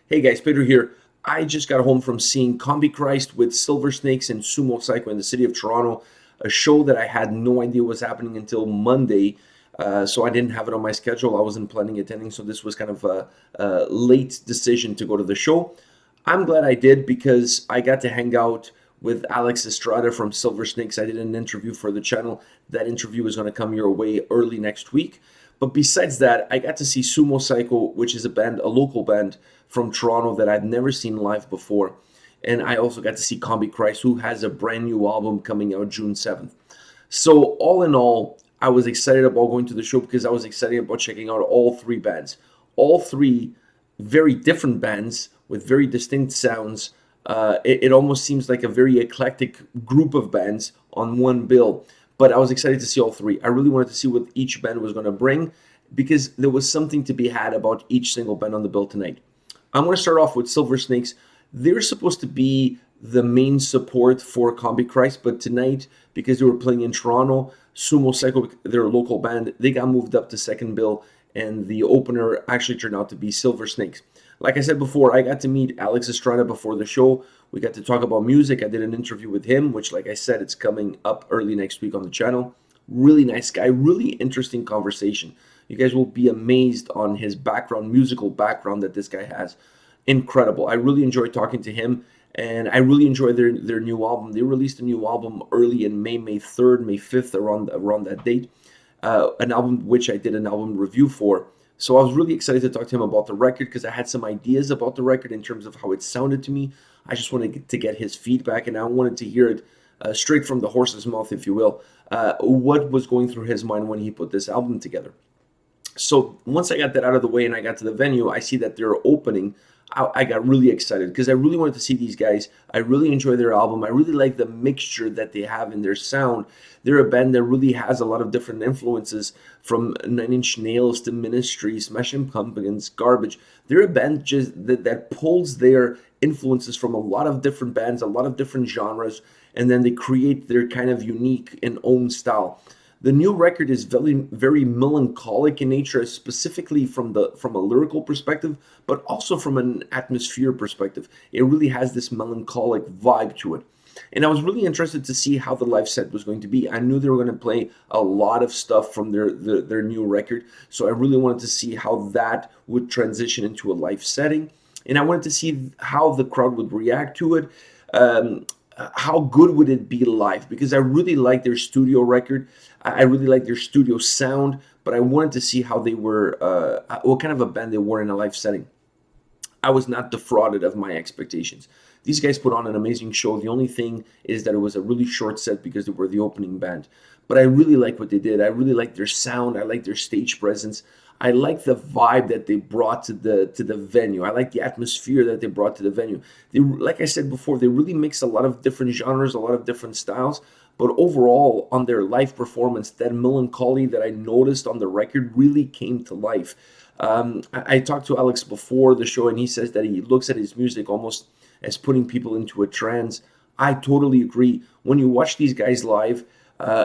Hey guys, Peter here. I just got home from seeing Combichrist with Silver Snakes and Sumo Cyco in the city of Toronto, a show that I had no idea was happening until Monday, so I didn't have it on my schedule. I wasn't planning attending, so this was kind of a late decision to go to the show. I'm glad I did because I got to hang out with Alex Estrada from Silver Snakes. I did an interview for the channel. That interview is going to come your way early next week. But besides that, I got to see Sumo Cyco, which is a local band from Toronto that I'd never seen live before. And I also got to see Combichrist, who has a brand new album coming out June 7th. So all in all, I was excited about going to the show because I was excited about checking out all three bands. All three very different bands with very distinct sounds. It almost seems like a very eclectic group of bands on one bill. But I was excited to see all three. I really wanted to see what each band was going to bring because there was something to be had about each single band on the bill tonight. I'm going to start off with Silver Snakes. They're supposed to be the main support for Combichrist, but tonight, because they were playing in Toronto, Sumo Cyco, their local band, they got moved up to second bill, and the opener actually turned out to be Silver Snakes. Like I said before, I got to meet Alex Estrada before the show. We got to talk about music. I did an interview with him, which, like I said, it's coming up early next week on the channel. Really nice guy, really interesting conversation. You guys will be amazed on his background, musical background that this guy has. Incredible. I really enjoyed talking to him, and I really enjoyed their new album. They released a new album early in May 3rd, May 5th, around that date. An album which I did an album review for. So I was really excited to talk to him about the record because I had some ideas about the record in terms of how it sounded to me. I just wanted to get his feedback, and I wanted to hear it straight from the horse's mouth, if you will, what was going through his mind when he put this album together. So once I got that out of the way and I got to the venue, I see that they're opening. I got really excited because I really wanted to see these guys. I really enjoy their album. I really like the mixture that they have in their sound. They're a band that really has a lot of different influences, from Nine Inch Nails to Ministry, Smashing Pumpkins, Garbage. They're a band just that pulls their influences from a lot of different bands, a lot of different genres, and then they create their kind of unique and own style. The new record is very melancholic in nature, specifically from a lyrical perspective, but also from an atmosphere perspective. It really has this melancholic vibe to it. And I was really interested to see how the live set was going to be. I knew they were going to play a lot of stuff from their new record, so I really wanted to see how that would transition into a live setting. And I wanted to see how the crowd would react to it. How good would it be live? Because I really like their studio record. I really like their studio sound, but I wanted to see how they were, what kind of a band they were in a live setting. I was not defrauded of my expectations. These guys put on an amazing show. The only thing is that it was a really short set because they were the opening band. But I really like what they did. I really like their sound. I like their stage presence. I like the vibe that they brought to the venue. I like the atmosphere that they brought to the venue. They, like I said before, they really mix a lot of different genres, a lot of different styles. But overall, on their live performance, that melancholy that I noticed on the record really came to life. I talked to Alex before the show, and he says that he looks at his music almost as putting people into a trance. I totally agree. When you watch these guys live,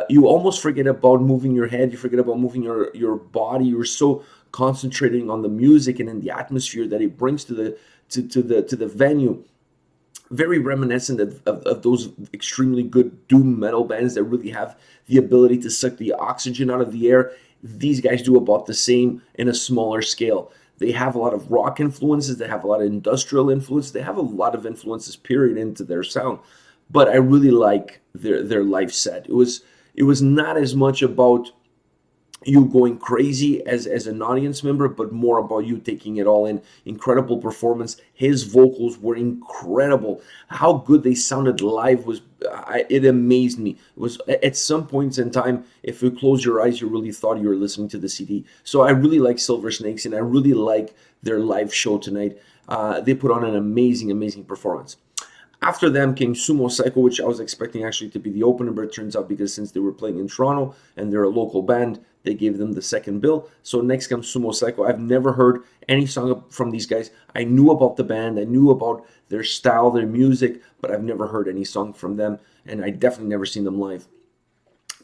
you almost forget about moving your head. You forget about moving your body. You're so concentrating on the music and in the atmosphere that it brings to the venue. Very reminiscent of those extremely good doom metal bands that really have the ability to suck the oxygen out of the air. These guys do about the same in a smaller scale. They have a lot of rock influences. They have a lot of industrial influences. They have a lot of influences, period, into their sound. But I really like their live set. It was not as much about you going crazy as an audience member, but more about you taking it all in. Incredible performance. His vocals were incredible. How good they sounded live was, it amazed me. It was, at some points in time, if you close your eyes, you really thought you were listening to the CD. So I really like Silver Snakes, and I really like their live show tonight. They put on an amazing performance. After them came Sumo Cyco, which I was expecting actually to be the opener, but it turns out because since they were playing in Toronto and they're a local band, they gave them the second bill. So next comes Sumo Cyco. I've never heard any song from these guys. I knew about the band. I knew about their style, their music, but I've never heard any song from them, and I definitely never seen them live.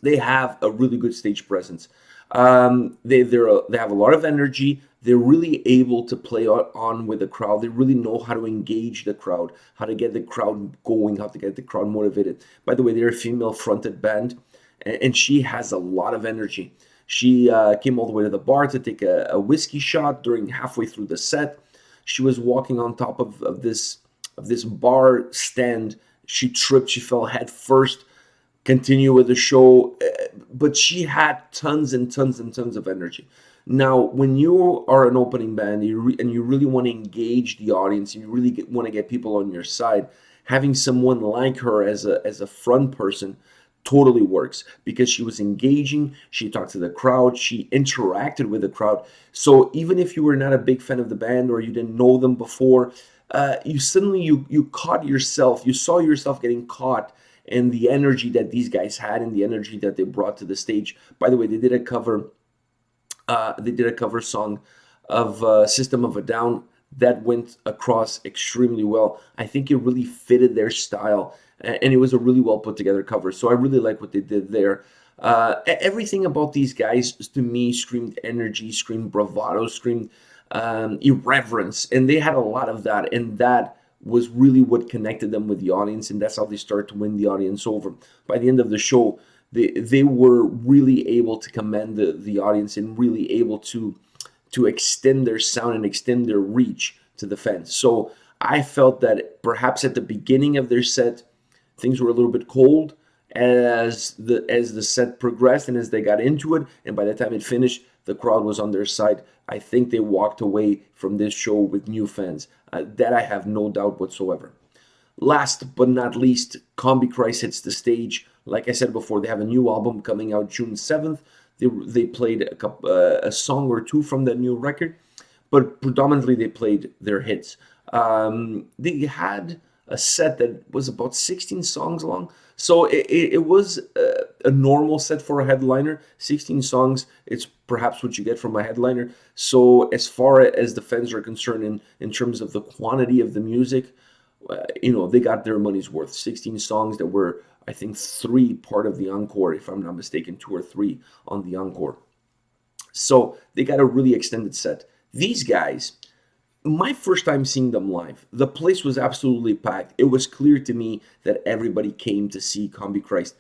They have a really good stage presence. They have a lot of energy. they're really able to play on with the crowd. They really know how to engage the crowd, how to get the crowd going, how to get the crowd motivated. By the way, they're a female-fronted band, and she has a lot of energy. She came all the way to the bar to take a whiskey shot during halfway through the set. She was walking on top of this bar stand. She tripped. She fell head first. Continue with the show, but she had tons and tons and tons of energy. Now, when you are an opening band and you really want to engage the audience and you really want to get people on your side, having someone like her as a front person totally works, because she was engaging, she talked to the crowd, she interacted with the crowd. So even if you were not a big fan of the band or you didn't know them before, you suddenly you caught yourself, you saw yourself getting caught in the energy that these guys had and the energy that they brought to the stage. By the way, they did a cover song of System of a Down that went across extremely well. I think it really fitted their style, and it was a really well put together cover. So I really like what they did there. Everything about these guys to me screamed energy, screamed bravado, screamed irreverence, and they had a lot of that, and that was really what connected them with the audience, and that's how they started to win the audience over. By the end of the show, they were really able to command the audience and really able to extend their sound and extend their reach to the fans. So I felt that perhaps at the beginning of their set, things were a little bit cold. As the set progressed and as they got into it, and by the time it finished, the crowd was on their side. I think they walked away from this show with new fans. That I have no doubt whatsoever. Last but not least, Combichrist hits the stage. Like I said before, they have a new album coming out June 7th. They played a song or two from that new record, but predominantly they played their hits. They had a set that was about 16 songs long. So it was a normal set for a headliner. 16 songs, it's perhaps what you get from a headliner. So as far as the fans are concerned in terms of the quantity of the music, they got their money's worth. 16 songs that were, I think, 3 part of the encore, if I'm not mistaken, 2 or 3 on the encore. So they got a really extended set. These guys, my first time seeing them live, the place was absolutely packed. It was clear to me that everybody came to see Combichrist.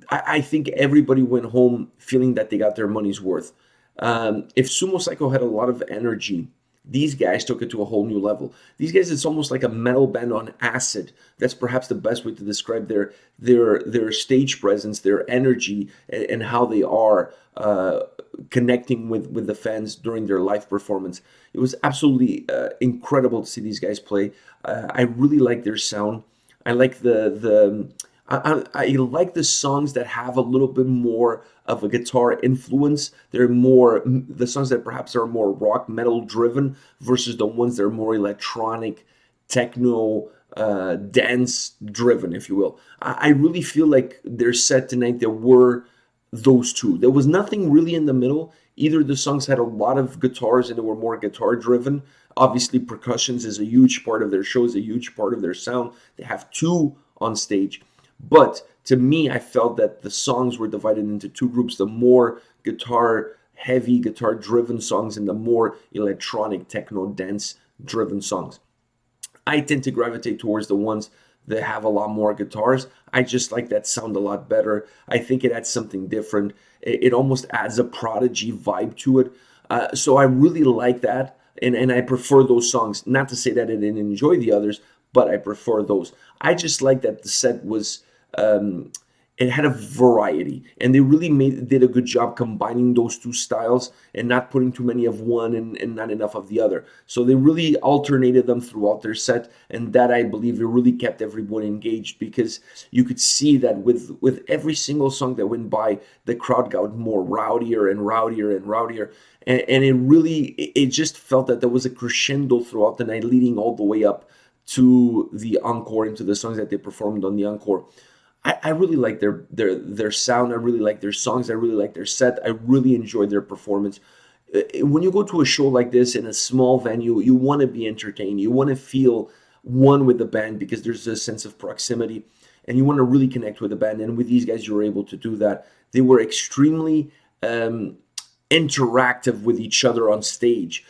I think everybody went home feeling that they got their money's worth. If Sumo Cyco had a lot of energy, these guys took it to a whole new level. These guys, it's almost like a metal band on acid. That's perhaps the best way to describe their stage presence, their energy, and how they are connecting with the fans during their live performance. It was absolutely incredible to see these guys play. I really like their sound. I like I like the songs that have a little bit more of a guitar influence. They're more the songs that perhaps are more rock metal driven versus the ones that are more electronic, techno, dance driven, if you will. I really feel like their set tonight, there were those two. There was nothing really in the middle. Either the songs had a lot of guitars and they were more guitar driven. Obviously, percussions is a huge part of their show, is a huge part of their sound. They have 2 on stage. But to me, I felt that the songs were divided into 2 groups, the more heavy, guitar-driven songs and the more electronic, techno, dance-driven songs. I tend to gravitate towards the ones that have a lot more guitars. I just like that sound a lot better. I think it adds something different. It almost adds a Prodigy vibe to it. So I really like that, and I prefer those songs. Not to say that I didn't enjoy the others, but I prefer those. I just like that the set was... it had a variety, and they really did a good job combining those 2 styles and not putting too many of one and not enough of the other. So they really alternated them throughout their set, and that, I believe, it really kept everyone engaged, because you could see that with every single song that went by, the crowd got more rowdier and rowdier and rowdier, and it just felt that there was a crescendo throughout the night, leading all the way up to the encore, into the songs that they performed on the encore. I really like their sound. I really like their songs. I really like their set. I really enjoyed their performance. When you go to a show like this in a small venue, you want to be entertained. You want to feel one with the band, because there's a sense of proximity, and you want to really connect with the band. And with these guys, you were able to do that. They were extremely interactive with each other on stage,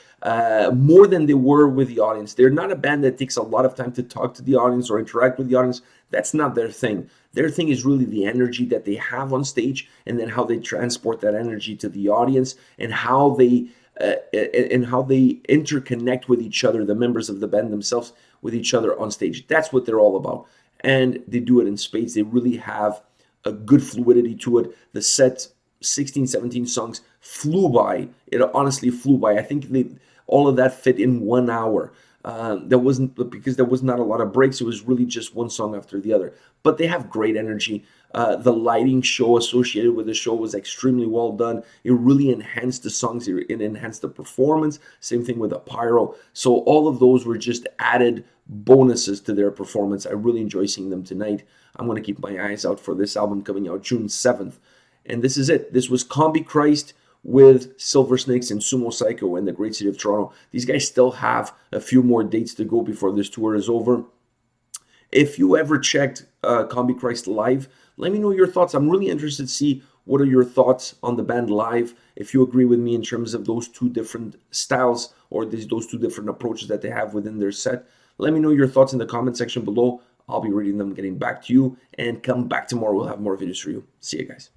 more than they were with the audience. They're not a band that takes a lot of time to talk to the audience or interact with the audience. That's not their thing. Their thing is really the energy that they have on stage, and then how they transport that energy to the audience, and how they interconnect with each other, the members of the band themselves with each other on stage. That's what they're all about, and they do it in spades. They really have a good fluidity to it. The set, 16, 17 songs, flew by. It honestly flew by. I think all of that fit in 1 hour. Because there was not a lot of breaks. It was really just one song after the other. But they have great energy. The lighting show associated with the show was extremely well done. It really enhanced the songs. It enhanced the performance. Same thing with the pyro. So all of those were just added bonuses to their performance. I really enjoy seeing them tonight. I'm going to keep my eyes out for this album coming out June 7th. And this is it. This was Combichrist with Silver Snakes and Sumo Cyco in the great city of Toronto. These guys still have a few more dates to go before this tour is over. If you ever checked Combichrist live, let me know your thoughts. I'm really interested to see what are your thoughts on the band live, if you agree with me in terms of those two different styles or those two different approaches that they have within their set. Let me know your thoughts in the comment section below. I'll be reading them, getting back to you, and come back tomorrow. We'll have more videos for you. See you guys.